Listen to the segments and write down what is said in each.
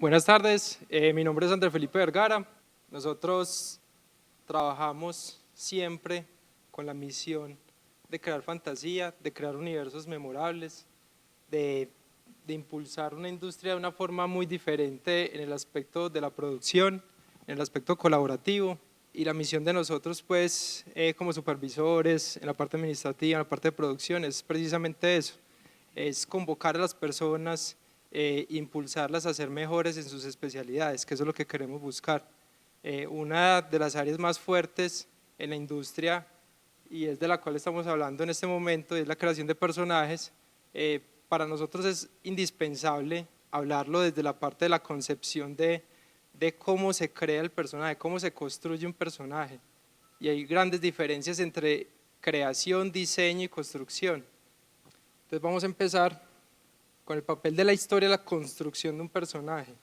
Buenas tardes, mi nombre es André Felipe Vergara. Nosotros trabajamos siempre con la misión de crear fantasía, de crear universos memorables, de, de impulsar una industria de una forma muy diferente en el aspecto de la producción, en el aspecto colaborativo. Y la misión de nosotros, pues, como supervisores, en la parte administrativa, en la parte de producción, es precisamente eso, es convocar a las personas, impulsarlas a ser mejores en sus especialidades, que eso es lo que queremos buscar. Una de las áreas más fuertes en la industria y es de la cual estamos hablando en este momento es la creación de personajes. Para nosotros es indispensable hablarlo desde la parte de la concepción de cómo se crea el personaje, cómo se construye un personaje. Y hay grandes diferencias entre creación, diseño y construcción. Entonces vamos a empezar con el papel de la historia, la construcción de un personaje.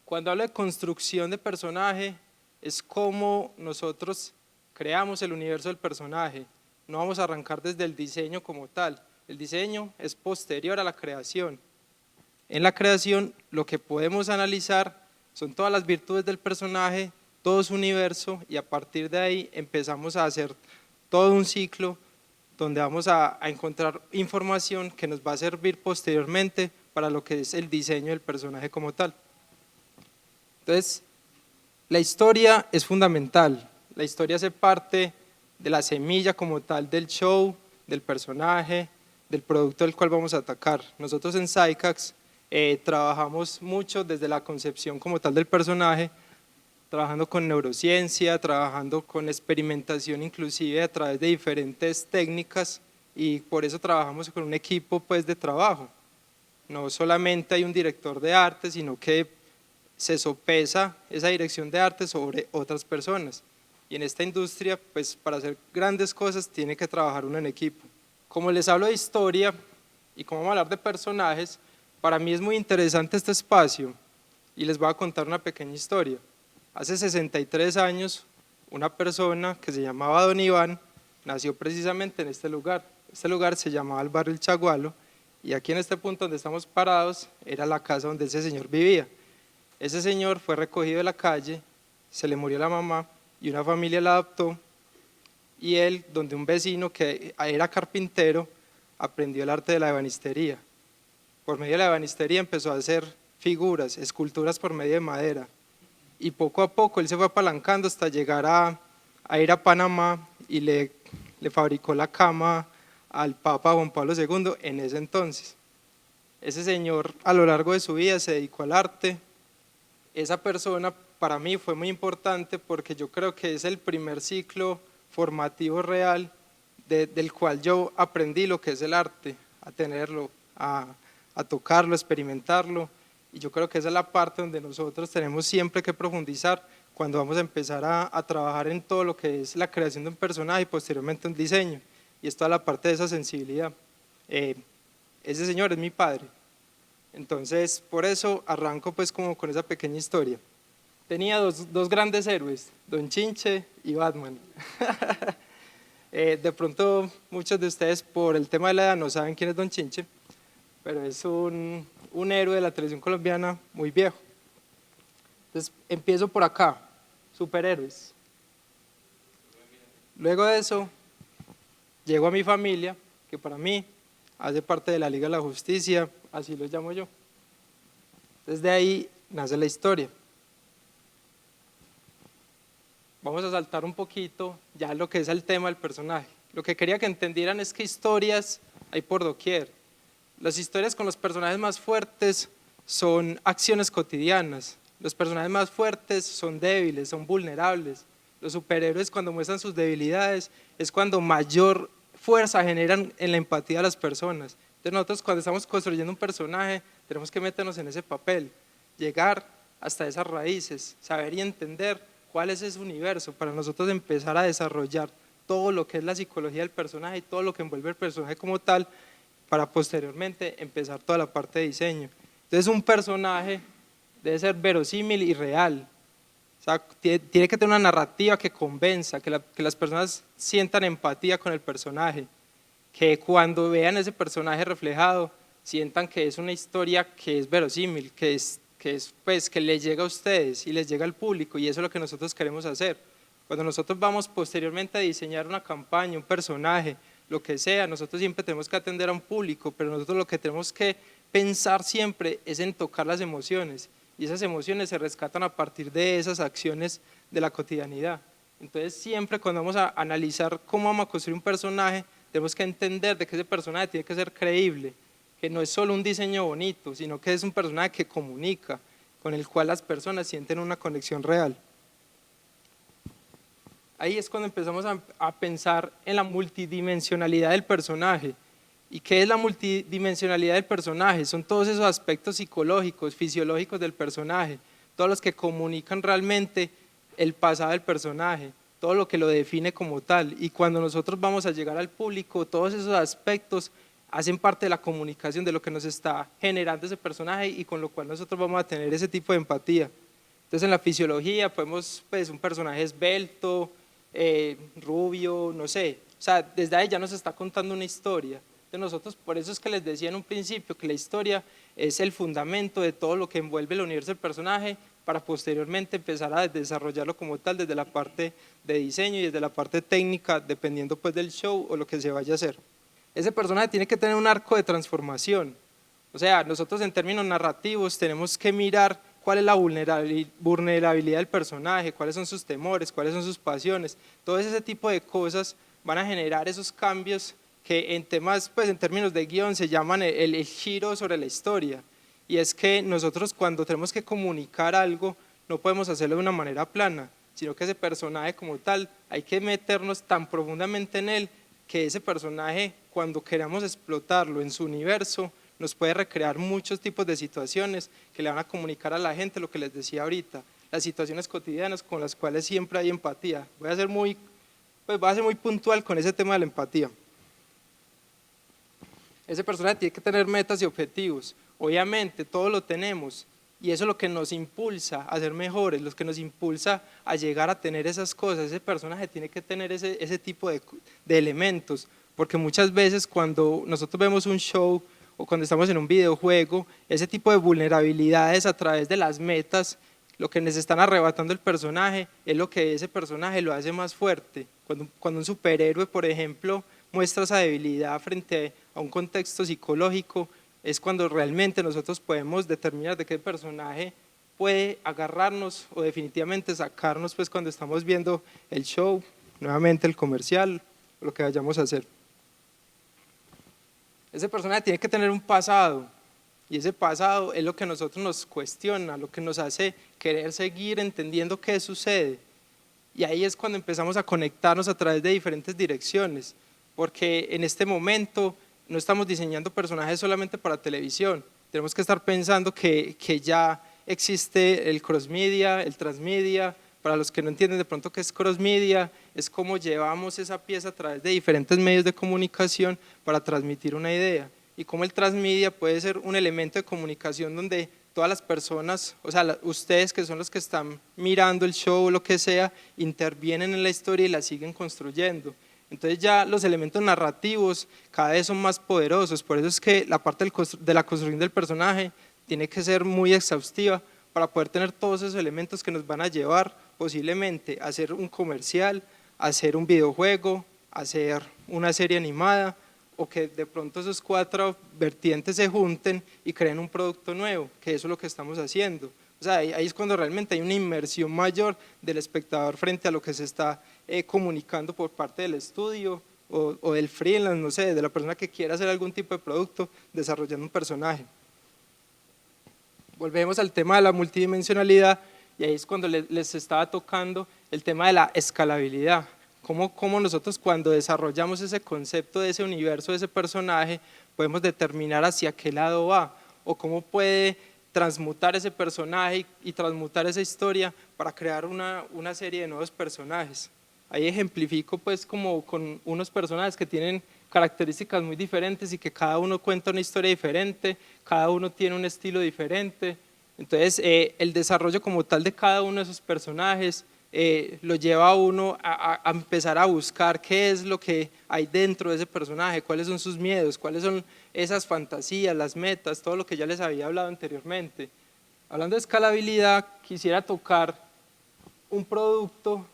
Cuando hablo de construcción de personaje, es cómo nosotros creamos el universo del personaje. No vamos a arrancar desde el diseño como tal. El diseño es posterior a la creación. En la creación, lo que podemos analizar son todas las virtudes del personaje, todo su universo, y a partir de ahí empezamos a hacer todo un ciclo donde vamos a encontrar información que nos va a servir posteriormente para lo que es el diseño del personaje como tal. Entonces, la historia es fundamental. La historia hace parte de la semilla como tal del show, del personaje, del producto del cual vamos a atacar. Nosotros en Sycax trabajamos mucho desde la concepción como tal del personaje, trabajando con neurociencia, trabajando con experimentación inclusive a través de diferentes técnicas, y por eso trabajamos con un equipo pues de trabajo. No solamente hay un director de arte, sino que se sopesa esa dirección de arte sobre otras personas. Y en esta industria, pues para hacer grandes cosas tiene que trabajar uno en equipo. Como les hablo de historia y como vamos a hablar de personajes, para mí es muy interesante este espacio y les voy a contar una pequeña historia. Hace 63 años, una persona que se llamaba Don Iván nació precisamente en este lugar. Este lugar se llamaba el barrio El Chagualo, y aquí en este punto donde estamos parados era la casa donde ese señor vivía. Ese señor fue recogido de la calle, se le murió la mamá y una familia la adoptó, y él, donde un vecino que era carpintero, aprendió el arte de la ebanistería. Por medio de la ebanistería empezó a hacer figuras, esculturas por medio de madera, y poco a poco él se fue apalancando hasta llegar a ir a Panamá y le fabricó la cama al Papa Juan Pablo II en ese entonces. Ese señor a lo largo de su vida se dedicó al arte. Esa persona para mí fue muy importante porque yo creo que es el primer ciclo formativo real del cual yo aprendí lo que es el arte, a tenerlo, a tocarlo, a experimentarlo. Y yo creo que esa es la parte donde nosotros tenemos siempre que profundizar cuando vamos a empezar a trabajar en todo lo que es la creación de un personaje y posteriormente un diseño. Y es toda la parte de esa sensibilidad. Ese señor es mi padre. Entonces, por eso arranco pues como con esa pequeña historia. Tenía dos grandes héroes, Don Chinche y Batman. De pronto muchos de ustedes por el tema de la edad no saben quién es Don Chinche, pero es un héroe de la televisión colombiana muy viejo. Entonces empiezo por acá, superhéroes. Luego de eso llego a mi familia, que para mí hace parte de la Liga de la Justicia, así lo llamo yo. Desde ahí nace la historia. Vamos a saltar un poquito ya lo que es el tema del personaje. Lo que quería que entendieran es que historias hay por doquier. Las historias con los personajes más fuertes son acciones cotidianas. Los personajes más fuertes son débiles, son vulnerables. Los superhéroes, cuando muestran sus debilidades, es cuando mayor fuerza generan en la empatía de las personas. Entonces nosotros, cuando estamos construyendo un personaje, tenemos que meternos en ese papel, llegar hasta esas raíces, saber y entender cuál es ese universo para nosotros empezar a desarrollar todo lo que es la psicología del personaje y todo lo que envuelve el personaje como tal, para posteriormente empezar toda la parte de diseño. Entonces un personaje debe ser verosímil y real. O sea, tiene que tener una narrativa que convenza, que las personas sientan empatía con el personaje, que cuando vean ese personaje reflejado sientan que es una historia que es verosímil, que que es pues que les llega a ustedes y les llega al público, y eso es lo que nosotros queremos hacer. Cuando nosotros vamos posteriormente a diseñar una campaña, un personaje, lo que sea, nosotros siempre tenemos que atender a un público, pero nosotros lo que tenemos que pensar siempre es en tocar las emociones, y esas emociones se rescatan a partir de esas acciones de la cotidianidad. Entonces siempre cuando vamos a analizar cómo vamos a construir un personaje, tenemos que entender de que ese personaje tiene que ser creíble, que no es solo un diseño bonito, sino que es un personaje que comunica, con el cual las personas sienten una conexión real. Ahí es cuando empezamos a pensar en la multidimensionalidad del personaje. ¿Y qué es la multidimensionalidad del personaje? Son todos esos aspectos psicológicos, fisiológicos del personaje, todos los que comunican realmente el pasado del personaje, todo lo que lo define como tal. Y cuando nosotros vamos a llegar al público, todos esos aspectos hacen parte de la comunicación de lo que nos está generando ese personaje, y con lo cual nosotros vamos a tener ese tipo de empatía. Entonces en la fisiología podemos, pues un personaje esbelto, rubio, no sé, o sea, desde ahí ya nos está contando una historia. Entonces nosotros, por eso es que les decía en un principio que la historia es el fundamento de todo lo que envuelve el universo del personaje, para posteriormente empezar a desarrollarlo como tal desde la parte de diseño y desde la parte técnica, dependiendo pues del show o lo que se vaya a hacer. Ese personaje tiene que tener un arco de transformación, o sea, nosotros en términos narrativos tenemos que mirar cuál es la vulnerabilidad del personaje, cuáles son sus temores, cuáles son sus pasiones. Todo ese tipo de cosas van a generar esos cambios que en temas, pues en términos de guión se llaman el giro sobre la historia. Y es que nosotros cuando tenemos que comunicar algo no podemos hacerlo de una manera plana, sino que ese personaje como tal hay que meternos tan profundamente en él que ese personaje, cuando queramos explotarlo en su universo, nos puede recrear muchos tipos de situaciones que le van a comunicar a la gente lo que les decía ahorita, las situaciones cotidianas con las cuales siempre hay empatía. Voy a ser muy puntual con ese tema de la empatía. Ese personaje tiene que tener metas y objetivos. Obviamente, todos lo tenemos, y eso es lo que nos impulsa a ser mejores, lo que nos impulsa a llegar a tener esas cosas. Ese personaje tiene que tener ese tipo de elementos, porque muchas veces cuando nosotros vemos un show o cuando estamos en un videojuego, ese tipo de vulnerabilidades a través de las metas, lo que nos están arrebatando el personaje es lo que ese personaje lo hace más fuerte. Cuando un superhéroe, por ejemplo, muestra esa debilidad frente a un contexto psicológico, es cuando realmente nosotros podemos determinar de qué personaje puede agarrarnos o definitivamente sacarnos, pues cuando estamos viendo el show, nuevamente el comercial, lo que vayamos a hacer. Ese personaje tiene que tener un pasado, y ese pasado es lo que a nosotros nos cuestiona, lo que nos hace querer seguir entendiendo qué sucede. Y ahí es cuando empezamos a conectarnos a través de diferentes direcciones, porque en este momento no estamos diseñando personajes solamente para televisión, tenemos que estar pensando que ya existe el crossmedia, el transmedia. Para los que no entienden de pronto qué es crossmedia, es cómo llevamos esa pieza a través de diferentes medios de comunicación para transmitir una idea, y cómo el transmedia puede ser un elemento de comunicación donde todas las personas, o sea, ustedes que son los que están mirando el show o lo que sea, intervienen en la historia y la siguen construyendo. Entonces ya los elementos narrativos cada vez son más poderosos, por eso es que la parte de la construcción del personaje tiene que ser muy exhaustiva para poder tener todos esos elementos que nos van a llevar posiblemente a hacer un comercial, a hacer un videojuego, a hacer una serie animada, o que de pronto esos 4 vertientes se junten y creen un producto nuevo, que eso es lo que estamos haciendo. O sea, ahí es cuando realmente hay una inmersión mayor del espectador frente a lo que se está comunicando por parte del estudio o del freelance, no sé, de la persona que quiera hacer algún tipo de producto desarrollando un personaje. Volvemos al tema de la multidimensionalidad, y ahí es cuando les estaba tocando el tema de la escalabilidad. Cómo nosotros cuando desarrollamos ese concepto de ese universo, de ese personaje, podemos determinar hacia qué lado va, o cómo puede transmutar ese personaje y transmutar esa historia para crear una serie de nuevos personajes. Ahí ejemplifico pues como con unos personajes que tienen características muy diferentes y que cada uno cuenta una historia diferente, cada uno tiene un estilo diferente. Entonces el desarrollo como tal de cada uno de esos personajes lo lleva a uno a empezar a buscar qué es lo que hay dentro de ese personaje, cuáles son sus miedos, cuáles son esas fantasías, las metas, todo lo que ya les había hablado anteriormente. Hablando de escalabilidad, quisiera tocar un producto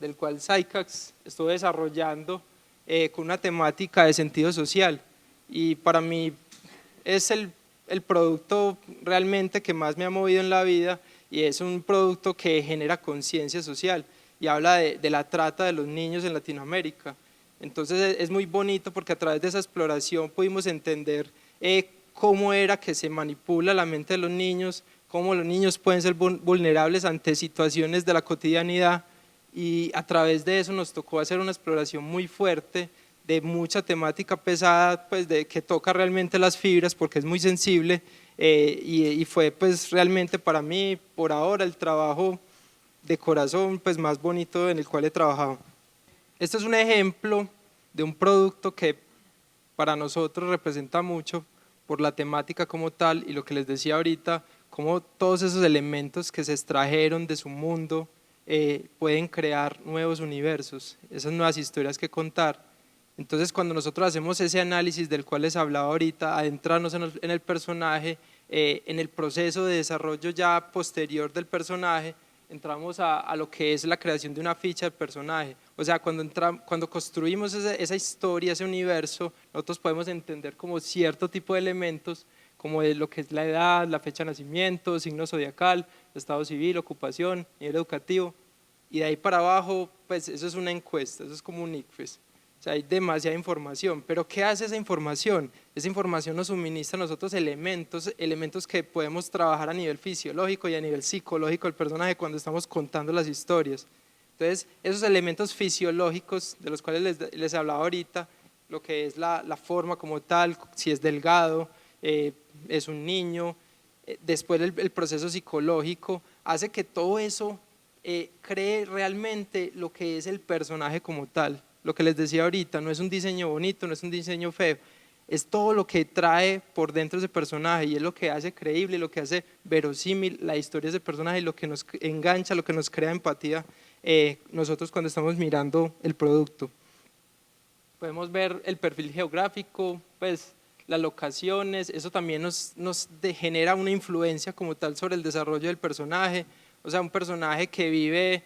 del cual Sycax estuvo desarrollando con una temática de sentido social, y para mí es el producto realmente que más me ha movido en la vida, y es un producto que genera conciencia social y habla de la trata de los niños en Latinoamérica. Entonces es muy bonito porque a través de esa exploración pudimos entender cómo era que se manipula la mente de los niños, cómo los niños pueden ser vulnerables ante situaciones de la cotidianidad, y a través de eso nos tocó hacer una exploración muy fuerte de mucha temática pesada, pues que toca realmente las fibras porque es muy sensible, y fue pues realmente para mí por ahora el trabajo de corazón pues más bonito en el cual he trabajado. Este es un ejemplo de un producto que para nosotros representa mucho por la temática como tal, y lo que les decía ahorita, cómo todos esos elementos que se extrajeron de su mundo pueden crear nuevos universos, esas nuevas historias que contar. Entonces cuando nosotros hacemos ese análisis del cual les hablaba ahorita, adentrarnos en el personaje, en el proceso de desarrollo ya posterior del personaje, entramos a lo que es la creación de una ficha del personaje. O sea, cuando construimos esa historia, ese universo, nosotros podemos entender como cierto tipo de elementos, como de lo que es la edad, la fecha de nacimiento, signo zodiacal, estado civil, ocupación, nivel educativo, y de ahí para abajo, pues eso es una encuesta, eso es como un ICFES. O sea, hay demasiada información, pero ¿qué hace esa información? Esa información nos suministra a nosotros elementos que podemos trabajar a nivel fisiológico y a nivel psicológico del personaje cuando estamos contando las historias. Entonces, esos elementos fisiológicos de los cuales les hablaba ahorita, lo que es la forma como tal, si es delgado, es un niño, después el proceso psicológico, hace que todo eso cree realmente lo que es el personaje como tal. Lo que les decía ahorita, no es un diseño bonito, no es un diseño feo, es todo lo que trae por dentro ese personaje, y es lo que hace creíble, lo que hace verosímil la historia de ese personaje, lo que nos engancha, lo que nos crea empatía nosotros cuando estamos mirando el producto. Podemos ver el perfil geográfico, pues las locaciones, eso también nos genera una influencia como tal sobre el desarrollo del personaje. O sea, un personaje que vive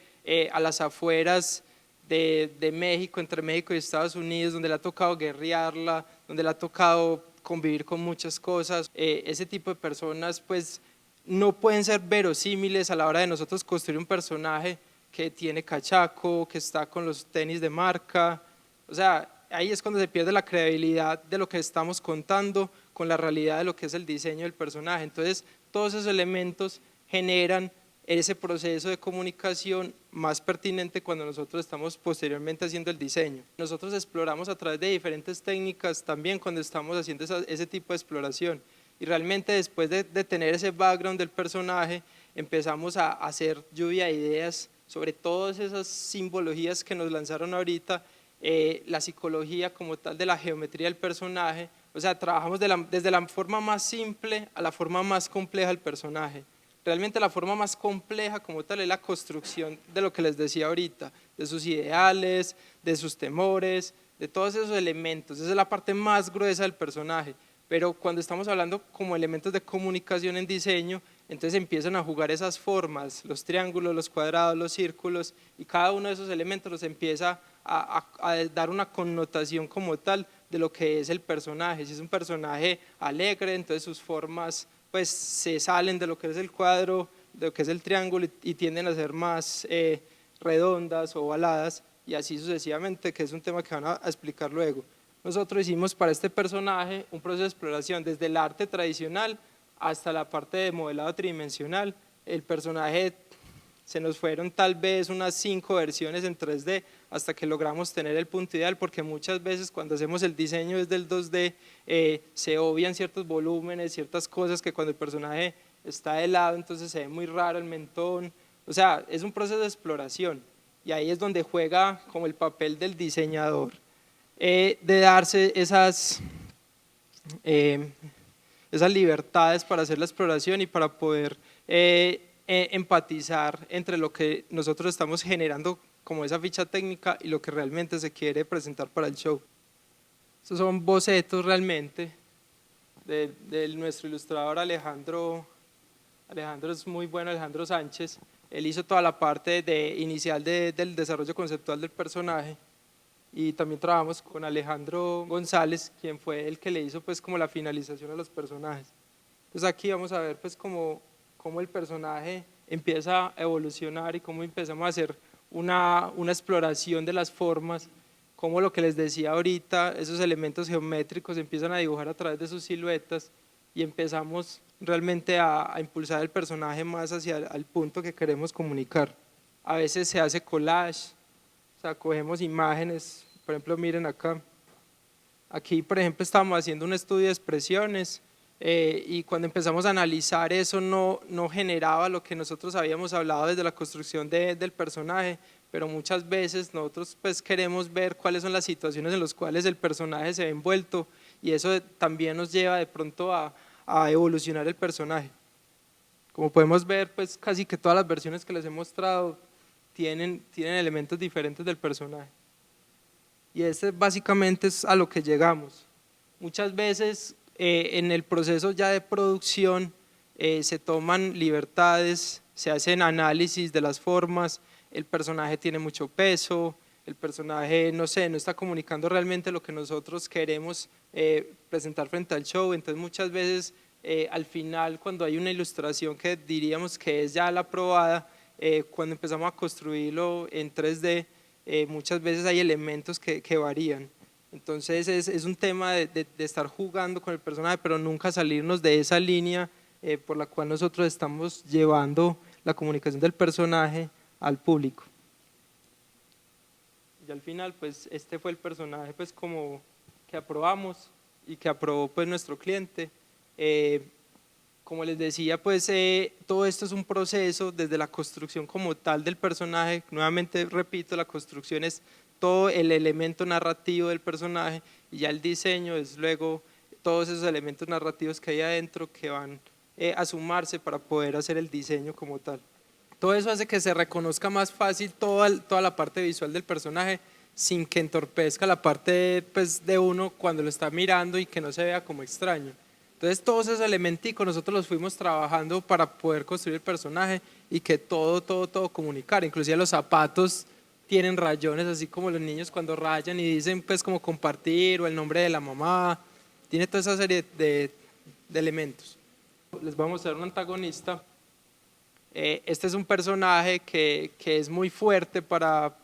a las afueras de México, entre México y Estados Unidos, donde le ha tocado guerrearla, donde le ha tocado convivir con muchas cosas, ese tipo de personas pues no pueden ser verosímiles a la hora de nosotros construir un personaje que tiene cachaco, que está con los tenis de marca. O sea, ahí es cuando se pierde la credibilidad de lo que estamos contando con la realidad de lo que es el diseño del personaje. Entonces, todos esos elementos generan ese proceso de comunicación más pertinente cuando nosotros estamos posteriormente haciendo el diseño. Nosotros exploramos a través de diferentes técnicas también cuando estamos haciendo ese tipo de exploración, y realmente después de tener ese background del personaje empezamos a hacer lluvia de ideas sobre todas esas simbologías que nos lanzaron ahorita, la psicología como tal de la geometría del personaje. O sea, trabajamos desde la forma más simple a la forma más compleja del personaje. Realmente la forma más compleja como tal es la construcción de lo que les decía ahorita, de sus ideales, de sus temores, de todos esos elementos. Esa es la parte más gruesa del personaje. Pero cuando estamos hablando como elementos de comunicación en diseño, entonces empiezan a jugar esas formas, los triángulos, los cuadrados, los círculos, y cada uno de esos elementos los empieza a dar una connotación como tal de lo que es el personaje. Si es un personaje alegre, entonces sus formas pues se salen de lo que es el cuadro, de lo que es el triángulo, y tienden a ser más redondas o ovaladas, y así sucesivamente, que es un tema que van a explicar luego. Nosotros hicimos para este personaje un proceso de exploración desde el arte tradicional hasta la parte de modelado tridimensional. El personaje se nos fueron tal vez unas 5 versiones en 3D hasta que logramos tener el punto ideal, porque muchas veces cuando hacemos el diseño desde el 2D se obvian ciertos volúmenes, ciertas cosas que cuando el personaje está de lado entonces se ve muy raro el mentón. O sea, es un proceso de exploración, y ahí es donde juega como el papel del diseñador, de darse esas libertades para hacer la exploración y para poder empatizar entre lo que nosotros estamos generando como esa ficha técnica y lo que realmente se quiere presentar para el show. Estos son bocetos realmente de nuestro ilustrador Alejandro Alejandro es muy bueno, Alejandro Sánchez. Él hizo toda la parte inicial del desarrollo conceptual del personaje, y también trabajamos con Alejandro González, quien fue el que le hizo pues como la finalización a los personajes. Entonces aquí vamos a ver pues cómo el personaje empieza a evolucionar y cómo empezamos a hacer una exploración de las formas, cómo lo que les decía ahorita, esos elementos geométricos empiezan a dibujar a través de sus siluetas y empezamos realmente a impulsar el personaje más hacia el punto que queremos comunicar. A veces se hace collage, o sea, cogemos imágenes, por ejemplo, miren acá. Aquí, por ejemplo, estábamos haciendo un estudio de expresiones y cuando empezamos a analizar eso no generaba lo que nosotros habíamos hablado desde la construcción del personaje, pero muchas veces nosotros pues queremos ver cuáles son las situaciones en las cuales el personaje se ve envuelto y eso también nos lleva de pronto a evolucionar el personaje. Como podemos ver, pues casi que todas las versiones que les he mostrado tienen elementos diferentes del personaje. Y ese básicamente es a lo que llegamos. Muchas veces en el proceso ya de producción se toman libertades, se hacen análisis de las formas, el personaje tiene mucho peso, el personaje, no sé, no está comunicando realmente lo que nosotros queremos presentar frente al show, entonces muchas veces al final cuando hay una ilustración que diríamos que es ya la aprobada, cuando empezamos a construirlo en 3D, muchas veces hay elementos que varían. Entonces es un tema de estar jugando con el personaje, pero nunca salirnos de esa línea por la cual nosotros estamos llevando la comunicación del personaje al público. Y al final, pues este fue el personaje pues como que aprobamos y que aprobó pues nuestro cliente. Como les decía, pues todo esto es un proceso desde la construcción como tal del personaje. Nuevamente repito, la construcción es todo el elemento narrativo del personaje y ya el diseño es luego todos esos elementos narrativos que hay adentro que van a sumarse para poder hacer el diseño como tal. Todo eso hace que se reconozca más fácil toda la parte visual del personaje sin que entorpezca la parte pues, de uno cuando lo está mirando y que no se vea como extraño. Entonces todos esos elementicos nosotros los fuimos trabajando para poder construir el personaje y que todo comunicar, inclusive los zapatos tienen rayones así como los niños cuando rayan y dicen pues como compartir o el nombre de la mamá, tiene toda esa serie de elementos. Les voy a mostrar un antagonista. Este es un personaje que es muy fuerte para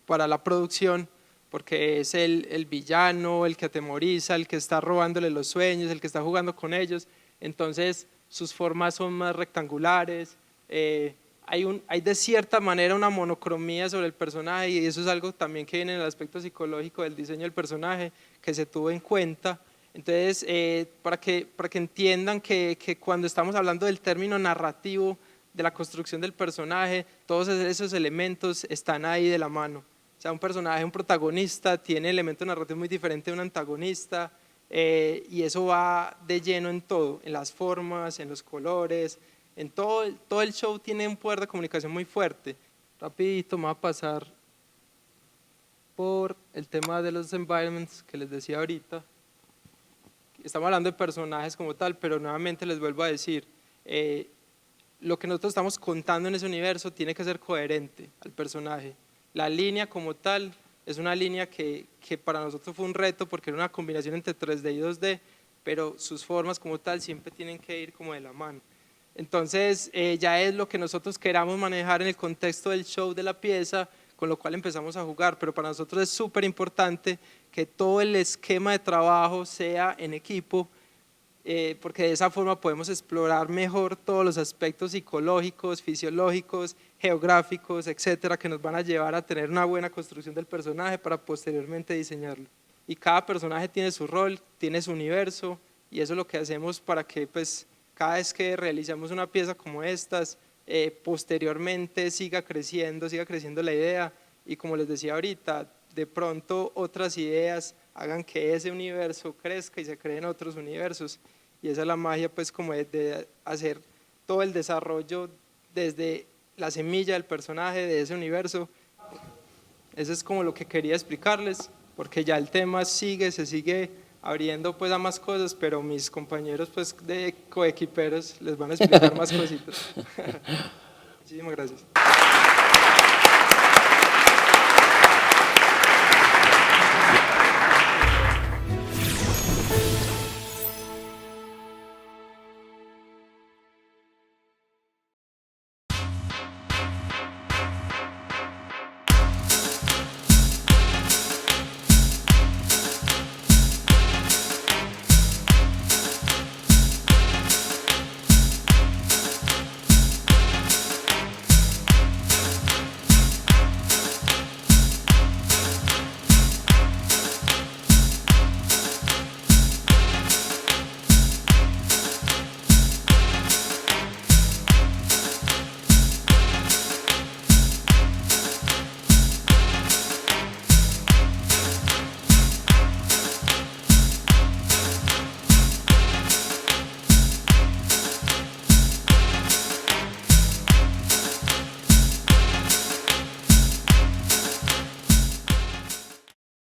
la producción porque es el villano, el que atemoriza, el que está robándole los sueños, el que está jugando con ellos. Entonces sus formas son más rectangulares, hay de cierta manera una monocromía sobre el personaje y eso es algo también que viene en el aspecto psicológico del diseño del personaje que se tuvo en cuenta. Entonces, para que entiendan que cuando estamos hablando del término narrativo, de la construcción del personaje, todos esos elementos están ahí de la mano. O sea, un personaje, un protagonista, tiene elementos narrativos muy diferentes de un antagonista y eso va de lleno en todo, en las formas, en los colores, en todo el show tiene un poder de comunicación muy fuerte. Rapidito me voy a pasar por el tema de los environments que les decía ahorita. Estamos hablando de personajes como tal, pero nuevamente les vuelvo a decir, lo que nosotros estamos contando en ese universo tiene que ser coherente al personaje. La línea como tal es una línea que para nosotros fue un reto porque era una combinación entre 3D y 2D, pero sus formas como tal siempre tienen que ir como de la mano. Entonces ya es lo que nosotros queramos manejar en el contexto del show de la pieza, con lo cual empezamos a jugar, pero para nosotros es súper importante que todo el esquema de trabajo sea en equipo, porque de esa forma podemos explorar mejor todos los aspectos psicológicos, fisiológicos, geográficos, etcétera, que nos van a llevar a tener una buena construcción del personaje para posteriormente diseñarlo. Y cada personaje tiene su rol, tiene su universo, y eso es lo que hacemos para que pues, cada vez que realizamos una pieza como estas, posteriormente siga creciendo la idea, y como les decía ahorita, de pronto otras ideas hagan que ese universo crezca y se creen otros universos, y esa es la magia pues como de hacer todo el desarrollo desde la semilla del personaje de ese universo. Eso es como lo que quería explicarles, porque ya el tema se sigue abriendo pues a más cosas, pero mis compañeros pues de coequiperos les van a explicar más cositas. Muchísimas gracias.